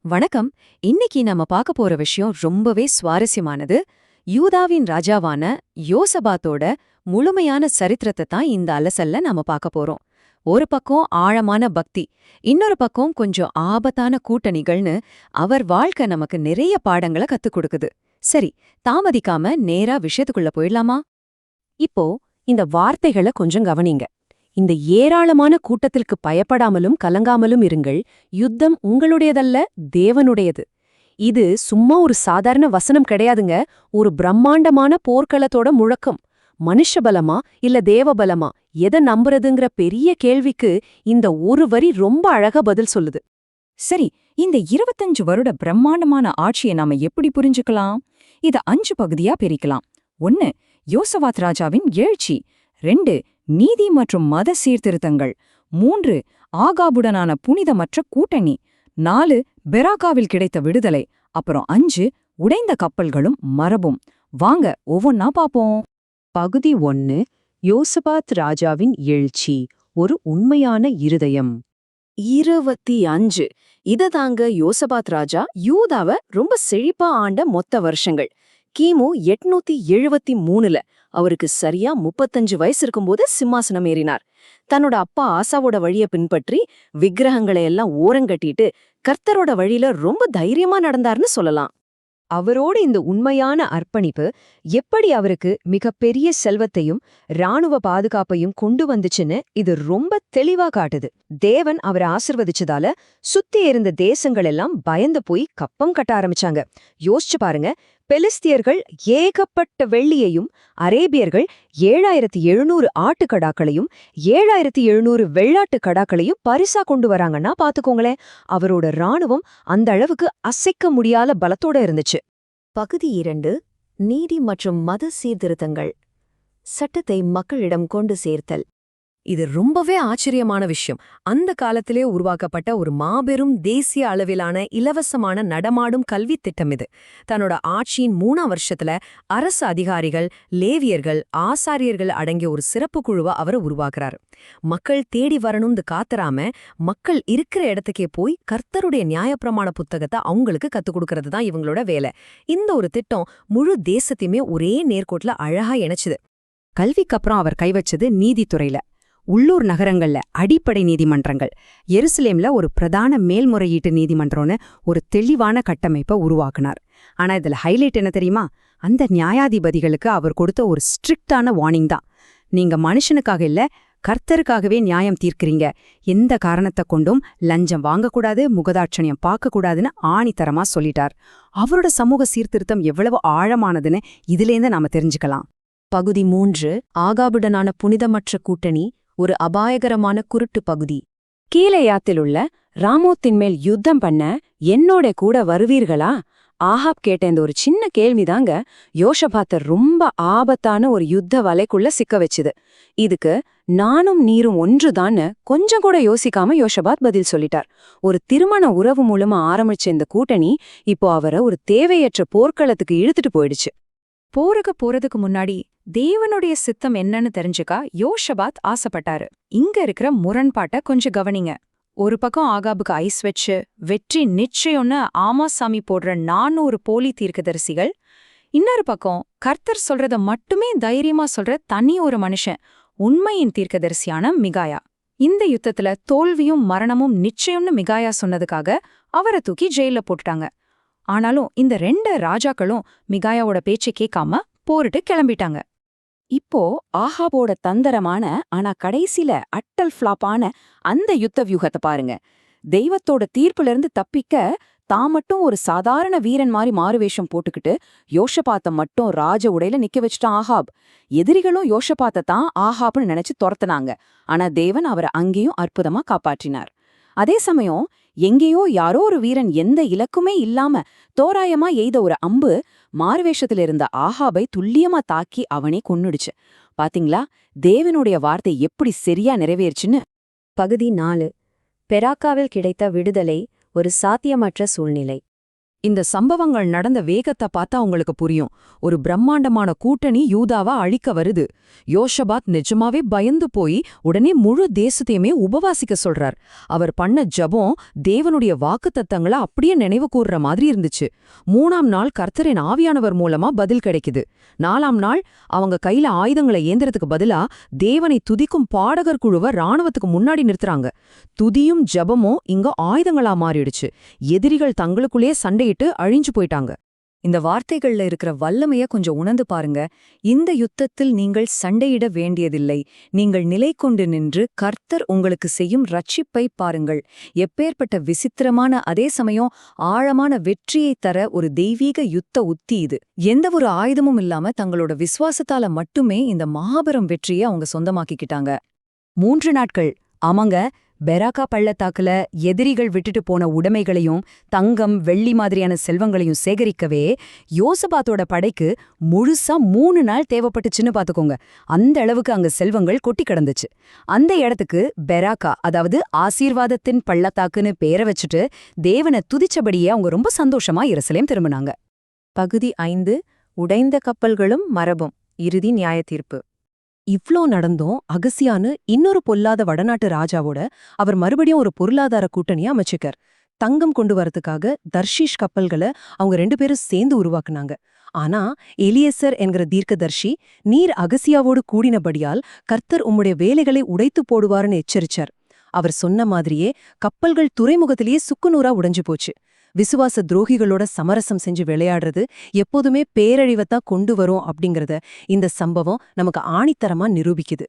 வணக்கம். இன்னைக்கு நம்ம பார்க்க போற விஷயம் ரொம்பவே சுவாரஸ்யமானது. யூதாவின் ராஜாவான யோசபாத்தோட முழுமையான சரித்திரத்தை தான் இந்த அலசல்ல நாம பார்க்க போறோம். ஒரு பக்கம் ஆழமான பக்தி, இன்னொரு பக்கம் கொஞ்சம் ஆபத்தான கூட்டணிகள்னு அவர் வாழ்க்கை நமக்கு நிறைய பாடங்களை கத்துக் கொடுக்குது. சரி, தாமதிக்காம நேரா விஷயத்துக்குள்ள போயிடலாமா? இப்போ இந்த வார்த்தைகளை கொஞ்சம் கவனிங்க. இந்த ஏராளமான கூட்டத்திற்கு பயப்படாமலும் கலங்காமலும் இருங்கள். யுத்தம் உங்களுடையதல்ல, தேவனுடையது. இது சும்மா ஒரு சாதாரண வசனம் கிடையாதுங்க. ஒரு பிரம்மாண்டமான போர்க்களத்தோட முழக்கம். மனுஷபலமா இல்ல தேவபலமா எதை நம்புறதுங்கிற பெரிய கேள்விக்கு இந்த ஒரு வரி ரொம்ப அழகா பதில் சொல்லுது. சரி, இந்த 25 வருட பிரம்மாண்டமான ஆட்சியை நாம எப்படி புரிஞ்சுக்கலாம்? இத 5 பகுதியா பிரிக்கலாம். 1. யோசபாத் ராஜாவின் எழுச்சி. 2. நீதி மற்றும் மத சீர்திருத்தங்கள். 3. ஆகாபுடனான புனிதமற்ற கூட்டணி. 4. பெராக்காவில் கிடைத்த விடுதலை. அப்புறம் 5. உடைந்த கப்பல்களும் மரபும். வாங்க ஒவ்வொன்னா பாப்போம். பகுதி 1. யோசபாத் ராஜாவின் எழுச்சி, ஒரு உண்மையான இருதயம். 25. இததாங்க யோசபாத் ராஜா யூதாவ ரொம்ப செழிப்பா ஆண்ட மொத்த வருஷங்கள். கிமு 873ல அவருக்கு சரியா 35 வயசு இருக்கும்போது சிம்மாசனம் ஏறினார். தன்னோட அப்பா ஆசாவோட வழிய பின்பற்றி விக்கிரகங்களை எல்லாம் ஓரங்கட்டிட்டு கர்த்தரோட வழியில ரொம்ப தைரியமா நடந்தார்னு சொல்லலாம். அவரோட இந்த உண்மையான அர்ப்பணிப்பு எப்படி அவருக்கு மிகப்பெரிய செல்வத்தையும் இராணுவ பாதுகாப்பையும் கொண்டு வந்துச்சுன்னு இது ரொம்ப தெளிவா காட்டுது. தேவன் அவரை ஆசிர்வதிச்சதால சுத்தி இருந்த தேசங்கள் எல்லாம் பயந்து போய் கப்பம் கட்ட ஆரம்பிச்சாங்க. யோசிச்சு பாருங்க, பெலிஸ்தியர்கள் ஏகப்பட்ட வெள்ளியையும், அரேபியர்கள் 7700 ஆட்டுக்கடாக்களையும் 7700 வெள்ளாட்டு கடாக்களையும் பரிசா கொண்டு வராங்கன்னா பாத்துக்கோங்களேன். அவரோட இராணுவம் அந்த அளவுக்கு அசைக்க முடியாத பலத்தோட இருந்துச்சு. பகுதி 2. நீதி மற்றும் மத சீர்திருத்தங்கள். சட்டத்தை மக்களிடம் கொண்டு சேர்த்தல். இது ரொம்பவே ஆச்சரியமான விஷயம். அந்த காலத்திலே உருவாக்கப்பட்ட ஒரு மாபெரும் தேசிய அளவிலான இலவசமான நடமாடும் கல்வி திட்டம் இது. தன்னோட ஆட்சியின் 3ஆம் வருஷத்துல அரசு அதிகாரிகள், லேவியர்கள், ஆசாரியர்கள் அடங்கிய ஒரு சிறப்பு குழுவை அவர் உருவாக்குறாரு. மக்கள் தேடி வரணும்னு காத்தராம மக்கள் இருக்கிற இடத்துக்கே போய் கர்த்தருடைய நியாயப்பிரமாண புத்தகத்தை அவங்களுக்கு கத்துக் கொடுக்கறது தான் இவங்களோட வேலை. இந்த ஒரு திட்டம் முழு தேசத்தையுமே ஒரே நேர்கோட்ல அழகா இணைச்சுது. கல்விக்கு அப்புறம் அவர் கைவச்சது நீதித்துறையில. உள்ளூர் நகரங்கள்ல அடிப்படை நீதிமன்றங்கள், எருசலேம்ல ஒரு பிரதான மேல்முறையீட்டு நீதிமன்றம்னு ஒரு தெளிவான கட்டமைப்பை உருவாக்குனார். ஆனா இதுல ஹைலைட் என்ன தெரியுமா? அந்த நியாயாதிபதிகளுக்கு அவர் கொடுத்த ஒரு ஸ்ட்ரிக்டான வார்னிங் தான். நீங்க மனுஷனுக்காக இல்ல, கர்த்தருக்காகவே நியாயம் தீர்க்கிறீங்க. எந்த காரணத்தை கொண்டும் லஞ்சம் வாங்கக்கூடாது, முகதாட்சணியம் பார்க்கக்கூடாதுன்னு ஆணித்தரமா சொல்லிட்டார். அவரோட சமூக சீர்திருத்தம் எவ்வளவு ஆழமானதுன்னு இதுலேருந்து நாம தெரிஞ்சுக்கலாம். பகுதி 3. ஆகாபுடனான புனிதமற்ற கூட்டணி, ஒரு அபாயகரமான குருட்டு பகுதி. கீலேயாத்திலுள்ள ராமோத்தின் மேல் யுத்தம் பண்ண என்னோட கூட வருவீர்களா? ஆகாப் கேட்ட இந்த ஒரு சின்ன கேள்விதாங்க யோசபாத்த ரொம்ப ஆபத்தான ஒரு யுத்த வலைக்குள்ள சிக்க வச்சுது. இதுக்கு நானும் நீரும் ஒன்றுதான்னு கொஞ்சம் கூட யோசிக்காம யோசபாத் பதில் சொல்லிட்டார். ஒரு திருமண உறவு மூலமா ஆரம்பிச்ச இந்த கூட்டணி இப்போ அவரை ஒரு தேவையற்ற போர்க்களத்துக்கு இழுத்துட்டு போயிடுச்சு. போருக்கு போறதுக்கு முன்னாடி தேவனுடைய சித்தம் என்னன்னு தெரிஞ்சுக்கா யோசபாத் ஆசைப்பட்டாரு. இங்க இருக்கிற முரண்பாட்டை கொஞ்சம் கவனிங்க. ஒரு பக்கம் ஆகாபுக்கு ஐஸ் வச்சு வெற்றி நிச்சயம்னு ஆமாசாமி போடுற 400 போலி தீர்க்கதரிசிகள், இன்னொரு பக்கம் கர்த்தர் சொல்றத மட்டுமே தைரியமா சொல்ற தனி ஒரு மனுஷன், உண்மையின் தீர்க்கதரிசியான மிகாயா. இந்த யுத்தத்துல தோல்வியும் மரணமும் நிச்சயம்னு மிகாயா சொன்னதுக்காக அவரை தூக்கி ஜெயில போட்டுட்டாங்க. ஆனாலும் இந்த 2 ராஜாக்களும் மிகாயாவோட பேச்சை கேட்காம போரிட்டு கிளம்பிட்டாங்க. இப்போ ஆகாபோட தந்திரமான ஆனா கடைசில அட்டல் ஃப்ளாப்பான அந்த யுத்த வியூகத்தை பாருங்க. தெய்வத்தோட தீர்ப்புல இருந்து தப்பிக்க தான் மட்டும் ஒரு சாதாரண வீரன் மாதிரி மாறுவேஷம் போட்டுக்கிட்டு யோசபாத்த மட்டும் ராஜ உடையில நிக்க வச்சுட்டான் ஆகாப். எதிரிகளும் யோசபாத்த தான் ஆகாப்னு நினைச்சு துரத்துனாங்க. ஆனா தேவன் அவரை அங்கேயும் அற்புதமா காப்பாற்றினார். அதே சமயம் எங்கேயோ யாரோ ஒரு வீரன் எந்த இலக்குமே இல்லாம தோராயமா எய்த ஒரு அம்பு மாறுவேஷத்துல இருந்த ஆகாபை துல்லியமா தாக்கி அவனே கொன்னுடுச்சு. பாத்தீங்களா தேவனுடைய வார்த்தை எப்படி சரியா நிறைவேறுச்சுன்னு. பகுதி 4. பெராக்காவில் கிடைத்த விடுதலை, ஒரு சாத்தியமற்ற சூழ்நிலை. இந்த சம்பவங்கள் நடந்த வேகத்தை பார்த்தா உங்களுக்கு புரியும். ஒரு பிரம்மாண்டமான கூட்டணி யூதாவா அழிக்க வருது. யோஷபாத் நிஜமாவே பயந்து போய் உடனே முழு தேசத்தையுமே உபவாசிக்க சொல்றார். அவர் பண்ண ஜெபம் தேவனுடைய வாக்குத்தத்தங்களை அப்படியே நினைவு கூர்ற மாதிரி இருந்துச்சு. 3ஆம் நாள் கர்த்தரின் ஆவியானவர் மூலமா பதில் கிடைக்குது. 4ஆம் நாள் அவங்க கையில ஆயுதங்களை ஏந்திரத்துக்கு பதிலா தேவனை துதிக்கும் பாடகர் குழுவை ராணுவத்துக்கு முன்னாடி நிறுத்துறாங்க. துதியும் ஜெபமும் இங்க ஆயுதங்களா மாறிடுச்சு. எதிரிகள் தங்களுக்குள்ளே சண்டையிட்டு அழிஞ்சு போயிட்டாங்க. இந்த வார்த்தைகள்ல இருக்கிற வல்லமைய கொஞ்சம் உணர்ந்து பாருங்க. இந்த யுத்தத்தில் நீங்கள் சண்டையிட வேண்டியதில்லை. நீங்கள் நிலை கொண்டு நின்று கர்த்தர் உங்களுக்கு செய்யும் ரட்சிப்பை பாருங்கள். எப்பேற்பட்ட விசித்திரமான அதே சமயம் ஆழமான வெற்றியை தர ஒரு தெய்வீக யுத்த உத்தி இது. எந்த ஒரு ஆயுதமும் இல்லாம தங்களோட விசுவாசத்தால மட்டுமே இந்த மாபெரும் வெற்றியை அவங்க சொந்தமாக்கிக்கிட்டாங்க. 3 நாட்கள். ஆமாங்க, பெராக்கா பள்ளத்தாக்குல எதிரிகள் விட்டுட்டு போன உடைமைகளையும் தங்கம் வெள்ளி மாதிரியான செல்வங்களையும் சேகரிக்கவே யோசபாத்தோட படைக்கு முழுசா 3 நாள் தேவைப்பட்டுச்சுன்னு பாத்துக்கோங்க. அந்த அளவுக்கு அங்க செல்வங்கள் கொட்டி கிடந்துச்சு. அந்த இடத்துக்கு பெராக்கா, அதாவது ஆசீர்வாதத்தின் பள்ளத்தாக்குன்னு பேரை வச்சுட்டு தேவனை துதிச்சபடியே அவங்க ரொம்ப சந்தோஷமா எருசலேம் திரும்பினாங்க. பகுதி 5. உடைந்த கப்பல்களும் மரபும். இறுதி நியாய தீர்ப்பு. இவ்ளோ நடந்தும் அகசியான்னு இன்னொரு பொல்லாத வடநாட்டு ராஜாவோட அவர் மறுபடியும் ஒரு பொருளாதார கூட்டணியை அமைச்சுக்கார். தங்கம் கொண்டு வரதுக்காக தர்ஷீஷ் கப்பல்களை அவங்க 2 பேரும் சேர்ந்து உருவாக்குனாங்க. ஆனா எலியேசர் என்கிற தீர்க்கதர்ஷி, நீர் அகசியாவோடு கூடினபடியால் கர்த்தர் உம்முடைய வேலைகளை உடைத்து போடுவாருன்னு எச்சரிச்சார். அவர் சொன்ன மாதிரியே கப்பல்கள் துறைமுகத்திலேயே சுக்குநூறா உடைஞ்சு போச்சு. விசுவாச துரோகிகளோட சமரசம் செஞ்சு விளையாடுறது எப்போதுமே பேரழிவைத்தான் கொண்டு வரும் அப்படிங்கறத இந்த சம்பவம் நமக்கு ஆணித்தரமா நிரூபிக்குது.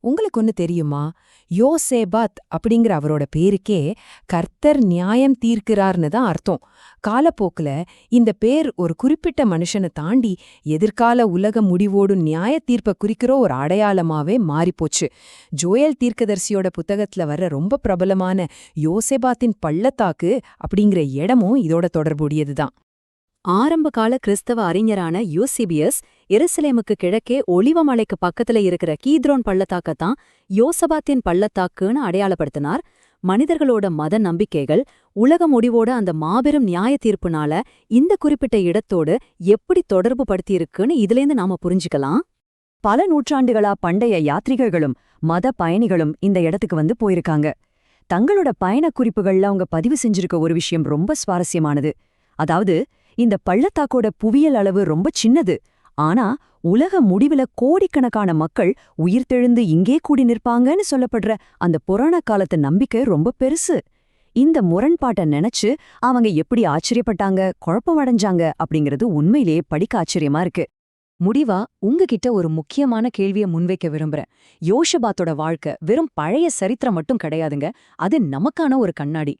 உங்களுக்கு ஒன்னு தெரியுமா? யோசேபாத் அப்படிங்கிற அவரோட பேருக்கே கர்த்தர் நியாயம் தீர்க்கிறார்னு தான் அர்த்தம். காலப்போக்குல இந்த பேர் ஒரு குறிப்பிட்ட மனுஷனை தாண்டி எதிர்கால உலக முடிவோடு நியாய தீர்ப்பை குறிக்கிற ஒரு அடையாளமாவே மாறிப்போச்சு. ஜோயல் தீர்க்கதரிசியோட புத்தகத்துல வர்ற ரொம்ப பிரபலமான யோசேபாத்தின் பள்ளத்தாக்கு அப்படிங்கிற இடமும் இதோட தொடர்புடையதுதான். ஆரம்பகால கிறிஸ்தவ அறிஞரான யூசிபியஸ் எருசலேமுக்கு கிழக்கே ஒலிவமலைக்கு பக்கத்துல இருக்கிற கீத்ரோன் பள்ளத்தாக்கத்தான் யோசபாத்தின் பள்ளத்தாக்குன்னு அடையாளப்படுத்தினார். மனிதர்களோட மத நம்பிக்கைகள் உலக முடிவோட அந்த மாபெரும் நியாய தீர்ப்புனால இந்த குறிப்பிட்ட இடத்தோடு எப்படி தொடர்பு படுத்தியிருக்குன்னு இதுலேருந்து நாம புரிஞ்சுக்கலாம். பல நூற்றாண்டுகளா பண்டைய யாத்ரிகர்களும் மத பயணிகளும் இந்த இடத்துக்கு வந்து போயிருக்காங்க. தங்களோட பயண குறிப்புகள்ல அவங்க பதிவு செஞ்சிருக்க ஒரு விஷயம் ரொம்ப சுவாரஸ்யமானது. அதாவது, இந்த பள்ளத்தாக்கோட புவியியல் அளவு ரொம்ப சின்னது. ஆனா உலக முடிவுல கோடிக்கணக்கான மக்கள் உயிர்த்தெழுந்து இங்கே கூடி நிற்பாங்கன்னு சொல்லப்படுற அந்த புராண காலத்து நம்பிக்கை ரொம்ப பெருசு. இந்த முரண்பாட்டை நினைச்சு அவங்க எப்படி ஆச்சரியப்பட்டாங்க, குழப்பம் அடைஞ்சாங்க அப்படிங்கிறது உண்மையிலேயே படிக்க ஆச்சரியமா இருக்கு. முடிவா உங்ககிட்ட ஒரு முக்கியமான கேள்வியை முன்வைக்க விரும்புறேன். யோஷபாத்தோட வாழ்க்கை வெறும் பழைய சரித்திரம் மட்டும் கிடையாதுங்க. அது நமக்கான ஒரு கண்ணாடி.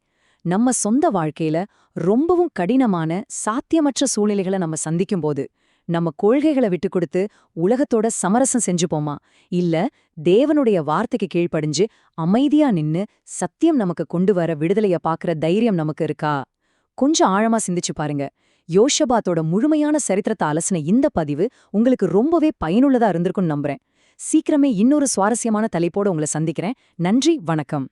நம்ம சொந்த வாழ்க்கையில ரொம்பவும் கடினமான சாத்தியமற்ற சூழ்நிலைகளை நம்ம சந்திக்கும்போது நம்ம கொள்கைகளை விட்டு கொடுத்து உலகத்தோட சமரசம் செஞ்சுப்போமா, இல்ல தேவனுடைய வார்த்தைக்கு கீழ்ப்படிஞ்சு அமைதியா நின்னு சத்தியம் நமக்கு கொண்டு வர விடுதலைய பாக்குற தைரியம் நமக்கு இருக்கா? கொஞ்சம் ஆழமா சிந்திச்சு பாருங்க. யோஷபாத்தோட முழுமையான சரித்திரத்தை அலசின இந்த பதிவு உங்களுக்கு ரொம்பவே பயனுள்ளதா இருந்திருக்கும்னு நம்புறேன். சீக்கிரமே இன்னொரு சுவாரஸ்யமான தலைப்போட உங்களை சந்திக்கிறேன். நன்றி, வணக்கம்.